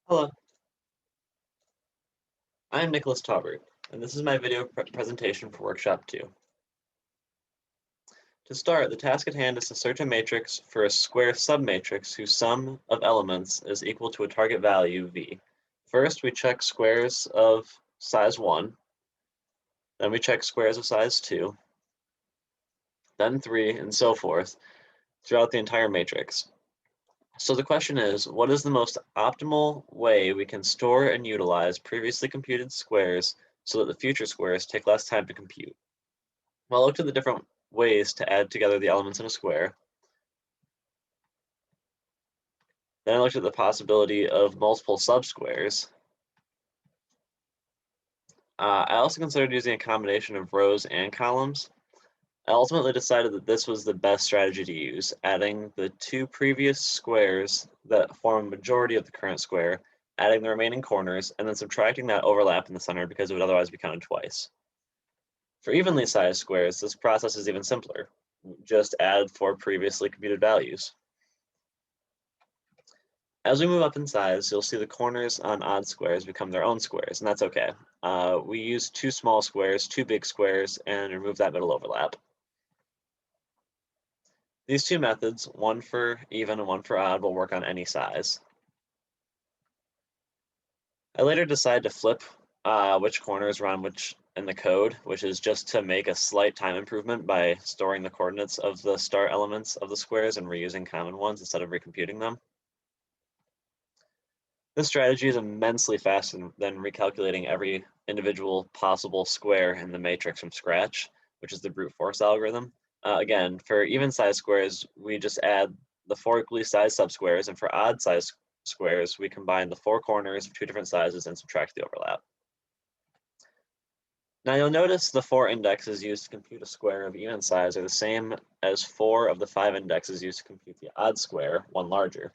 Hello, I am Nicholas Taubert, and this is my video presentation for Workshop 2. To start, the task at hand is to search a matrix for a square submatrix whose sum of elements is equal to a target value, v. First, we check squares of size 1, then we check squares of size 2, then 3, and so forth throughout the entire matrix. So the question is, what is the most optimal way we can store and utilize previously computed squares so that the future squares take less time to compute? Well, I looked at the different ways to add together the elements in a square. Then I looked at the possibility of multiple subsquares. I also considered using a combination of rows and columns. I ultimately decided that this was the best strategy to use, adding the two previous squares that form a majority of the current square, adding the remaining corners, and then subtracting that overlap in the center because it would otherwise be counted twice. For evenly sized squares, this process is even simpler. Just add four previously computed values. As we move up in size, you'll see the corners on odd squares become their own squares, and that's okay. We use two small squares, two big squares, and remove that middle overlap. These two methods, one for even and one for odd, will work on any size. I later decided to flip which corners run which in the code, which is just to make a slight time improvement by storing the coordinates of the start elements of the squares and reusing common ones instead of recomputing them. This strategy is immensely faster than recalculating every individual possible square in the matrix from scratch, which is the brute force algorithm. Again, for even size squares, we just add the four equally sized subsquares, and for odd size squares, we combine the four corners of two different sizes and subtract the overlap. Now you'll notice the four indexes used to compute a square of even size are the same as four of the five indexes used to compute the odd square, one larger.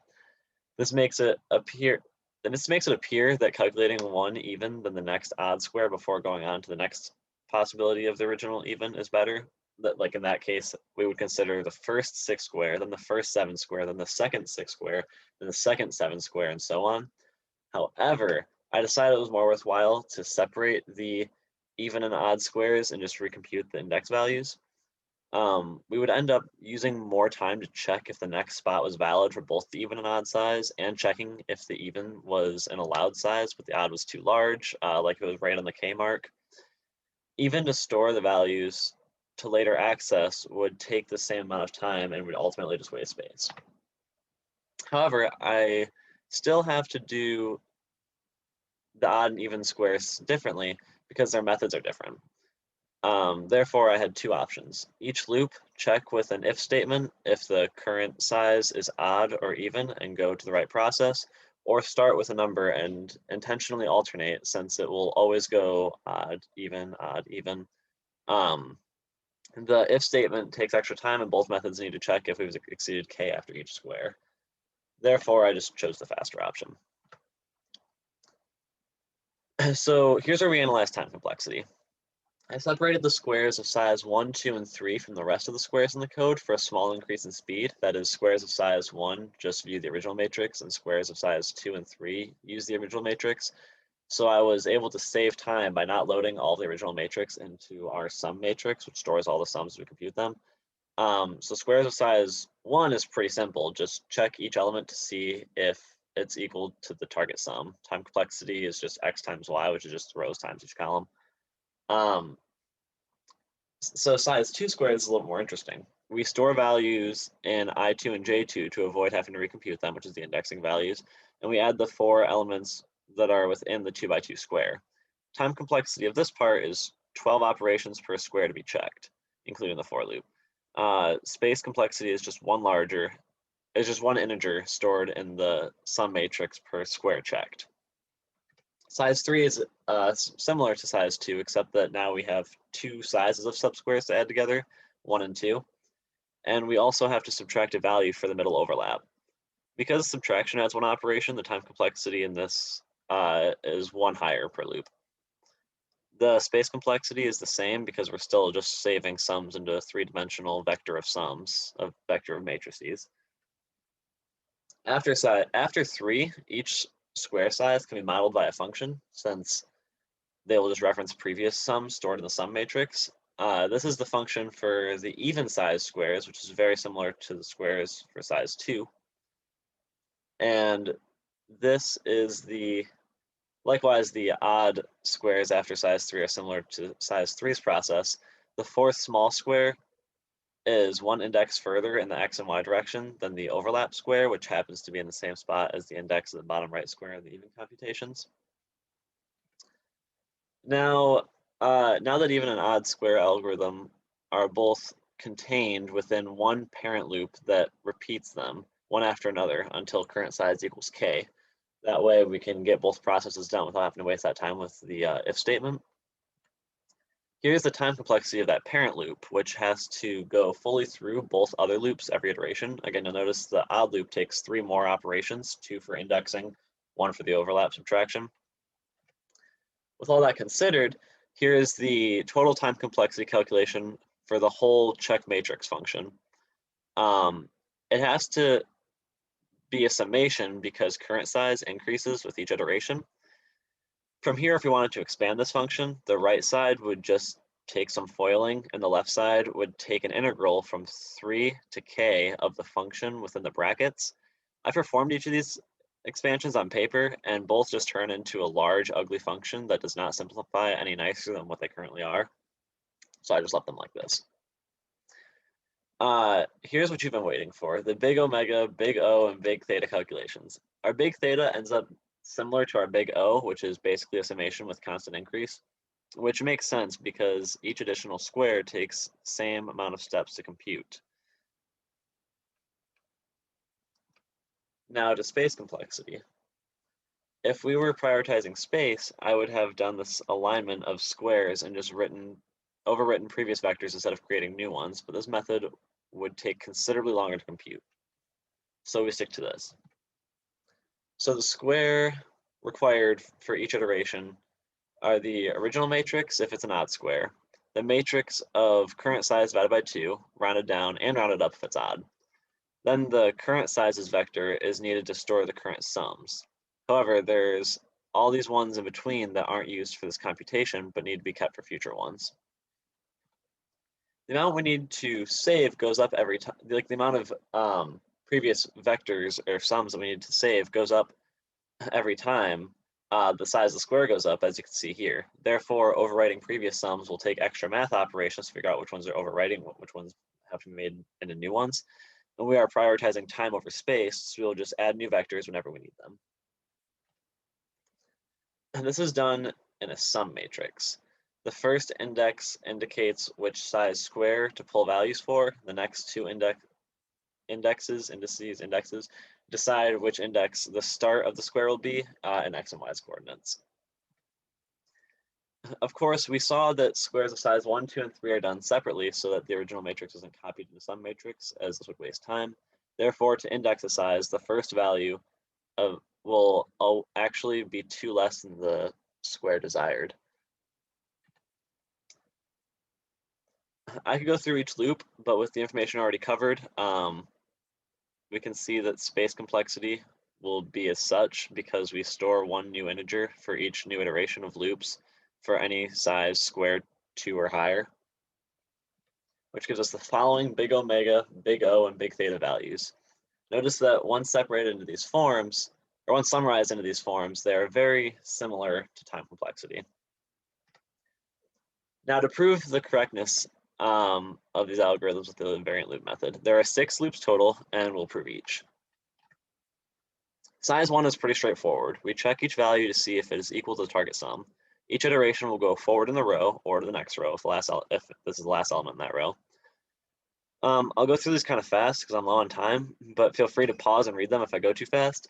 This makes it appear that calculating one even than the next odd square before going on to the next possibility of the original even is better. That, like in that case, we would consider the first six square, then the first seven square, then the second six square, then the second seven square, and so on. However, I decided it was more worthwhile to separate the even and odd squares and just recompute the index values. We would end up using more time to check if the next spot was valid for both the even and odd size, and checking if the even was an allowed size, but the odd was too large, like it was right on the K mark. Even to store the values to later access would take the same amount of time and would ultimately just waste space. However, I still have to do the odd and even squares differently because their methods are different. Therefore, I had two options. Each loop, check with an if statement if the current size is odd or even and go to the right process, or start with a number and intentionally alternate since it will always go odd, even, odd, even. The if statement takes extra time and both methods need to check if we've exceeded k after each square. Therefore, I just chose the faster option. So here's where we analyze time complexity. I separated the squares of size 1, 2, and 3 from the rest of the squares in the code for a small increase in speed. That is, squares of size 1 just view the original matrix, and squares of size 2 and 3 use the original matrix. So I was able to save time by not loading all the original matrix into our sum matrix, which stores all the sums to compute them. So squares of size 1 is pretty simple. Just check each element to see if it's equal to the target sum. Time complexity is just x times y, which is just rows times each column. So size 2 squared is a little more interesting. We store values in I2 and J2 to avoid having to recompute them, which is the indexing values, and we add the four elements that are within the 2 by 2 square. Time complexity of this part is 12 operations per square to be checked, including the for loop. Space complexity is just one integer stored in the sum matrix per square checked. Size 3 is similar to size 2, except that now we have two sizes of subsquares to add together, 1 and 2. And we also have to subtract a value for the middle overlap. Because subtraction adds one operation, the time complexity in this is one higher per loop. The space complexity is the same because we're still just saving sums into a three-dimensional vector of sums, a vector of matrices. After 3, each square size can be modeled by a function, since they will just reference previous sums stored in the sum matrix. This is the function for the even size squares, which is very similar to the squares for size 2. And this is likewise, the odd squares after size 3 are similar to size 3's process. The fourth small square is one index further in the x and y direction than the overlap square, which happens to be in the same spot as the index of the bottom right square of the even computations. Now, now that even and odd square algorithm are both contained within one parent loop that repeats them one after another until current size equals k. That way we can get both processes done without having to waste that time with the if statement. Here's the time complexity of that parent loop, which has to go fully through both other loops every iteration. Again, you'll notice the odd loop takes 3 more operations, 2 for indexing, 1 for the overlap subtraction. With all that considered, here is the total time complexity calculation for the whole check matrix function. It has to be a summation because current size increases with each iteration. From here, if we wanted to expand this function, the right side would just take some foiling, and the left side would take an integral from 3 to k of the function within the brackets. I performed each of these expansions on paper, and both just turn into a large, ugly function that does not simplify any nicer than what they currently are. So I just left them like this. Here's what you've been waiting for: the big omega, big O, and big theta calculations. Our big theta ends up similar to our big O, which is basically a summation with constant increase, which makes sense because each additional square takes the same amount of steps to compute. Now to space complexity. If we were prioritizing space, I would have done this alignment of squares and just overwritten previous vectors instead of creating new ones, but this method would take considerably longer to compute. So we stick to this. So the square required for each iteration are the original matrix if it's an odd square, the matrix of current size divided by 2, rounded down and rounded up if it's odd. Then the current sizes vector is needed to store the current sums. However, there's all these ones in between that aren't used for this computation but need to be kept for future ones. The amount we need to save goes up every time, like the amount of previous vectors or sums that we need to save goes up every time the size of the square goes up, as you can see here. Therefore, overwriting previous sums will take extra math operations to figure out which ones are overwriting, which ones have to be made into new ones. And we are prioritizing time over space, so we'll just add new vectors whenever we need them. And this is done in a sum matrix. The first index indicates which size square to pull values for. The next two indices decide which index the start of the square will be in x and y's coordinates. Of course, we saw that squares of size 1, 2, and 3 are done separately so that the original matrix isn't copied into some matrix, as this would waste time. Therefore, to index a size, the first value will actually be 2 less than the square desired. I could go through each loop, but with the information already covered, we can see that space complexity will be as such because we store one new integer for each new iteration of loops for any size squared 2 or higher, which gives us the following big omega, big O, and big theta values. Notice that once separated into these forms, or once summarized into these forms, they are very similar to time complexity. Now, to prove the correctness of these algorithms with the invariant loop method, there are 6 loops total, and we'll prove each. Size 1 is pretty straightforward. We check each value to see if it is equal to the target sum. Each iteration will go forward in the row or to the next row if this is the last element in that row. I'll go through this kind of fast because I'm low on time, but feel free to pause and read them if I go too fast.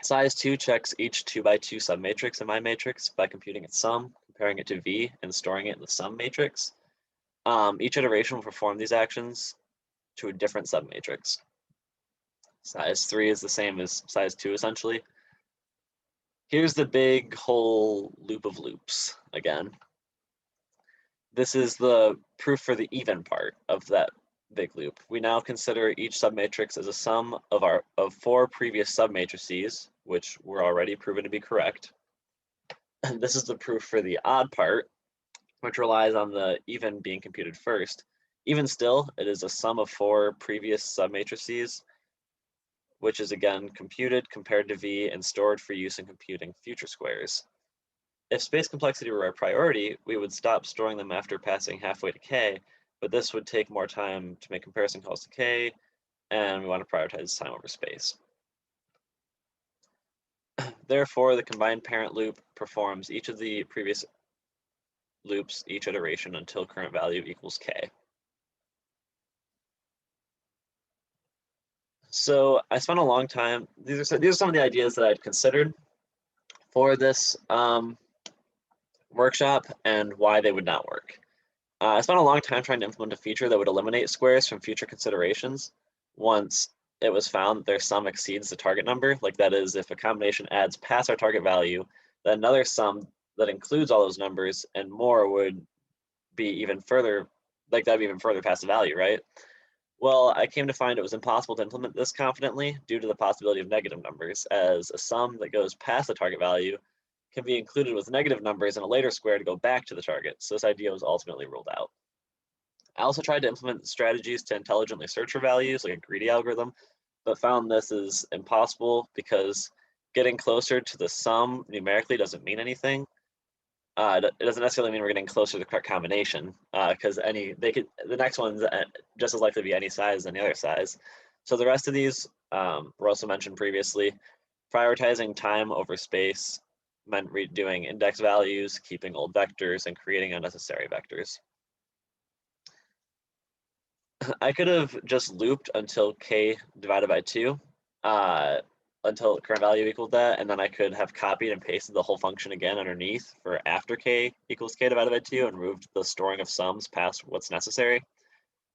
Size 2 checks each 2 by 2 submatrix in my matrix by computing its sum, comparing it to V, and storing it in the sum matrix. Each iteration will perform these actions to a different submatrix. Size 3 is the same as size 2 essentially. Here's the big whole loop of loops again. This is the proof for the even part of that big loop. We now consider each submatrix as a sum of 4 previous submatrices, which were already proven to be correct. And this is the proof for the odd part, which relies on the even being computed first. Even still, it is a sum of 4 previous submatrices, which is again computed, compared to V, and stored for use in computing future squares. If space complexity were a priority, we would stop storing them after passing halfway to K, but this would take more time to make comparison calls to K, and we want to prioritize time over space. Therefore, the combined parent loop performs each of the previous loops each iteration until current value equals K. So I spent a long time, these are some of the ideas that I'd considered for this workshop and why they would not work. I spent a long time trying to implement a feature that would eliminate squares from future considerations once it was found that their sum exceeds the target number. Like, that is, if a combination adds past our target value, then another sum that includes all those numbers and more would be even further, like that'd be even further past the value, right? Well, I came to find it was impossible to implement this confidently due to the possibility of negative numbers, as a sum that goes past the target value can be included with negative numbers in a later square to go back to the target. So this idea was ultimately ruled out. I also tried to implement strategies to intelligently search for values, like a greedy algorithm, but found this is impossible because getting closer to the sum numerically doesn't mean anything. It doesn't necessarily mean we're getting closer to the correct combination, because the next one's just as likely to be any size than the other size. So the rest of these were also mentioned previously. Prioritizing time over space meant redoing index values, keeping old vectors, and creating unnecessary vectors. I could have just looped until k divided by 2, until current value equaled that, and then I could have copied and pasted the whole function again underneath for after k equals k divided by 2 and moved the storing of sums past what's necessary.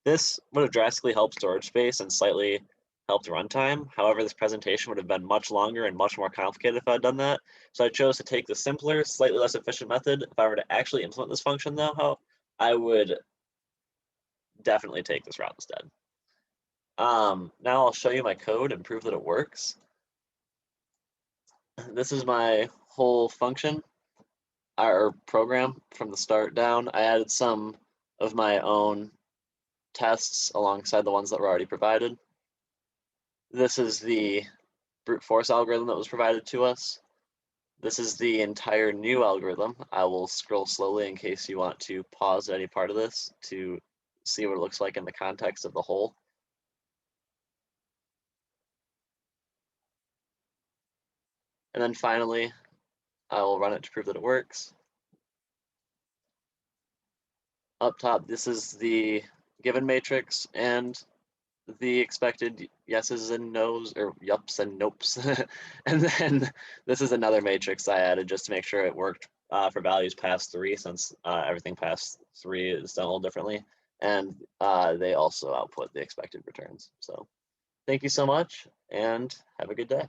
This would have drastically helped storage space and slightly helped runtime. However, this presentation would have been much longer and much more complicated if I had done that. So I chose to take the simpler, slightly less efficient method. If I were to actually implement this function though, I would definitely take this route instead. Now I'll show you my code and prove that it works. This is my whole function, our program from the start down. I added some of my own tests alongside the ones that were already provided. This is the brute force algorithm that was provided to us. This is the entire new algorithm. I will scroll slowly in case you want to pause any part of this to see what it looks like in the context of the whole. And then finally, I will run it to prove that it works. Up top, this is the given matrix and the expected yeses and nos, or yups and nopes. And then this is another matrix I added just to make sure it worked for values past 3, since everything past 3 is done a little differently. And they also output the expected returns. So thank you so much and have a good day.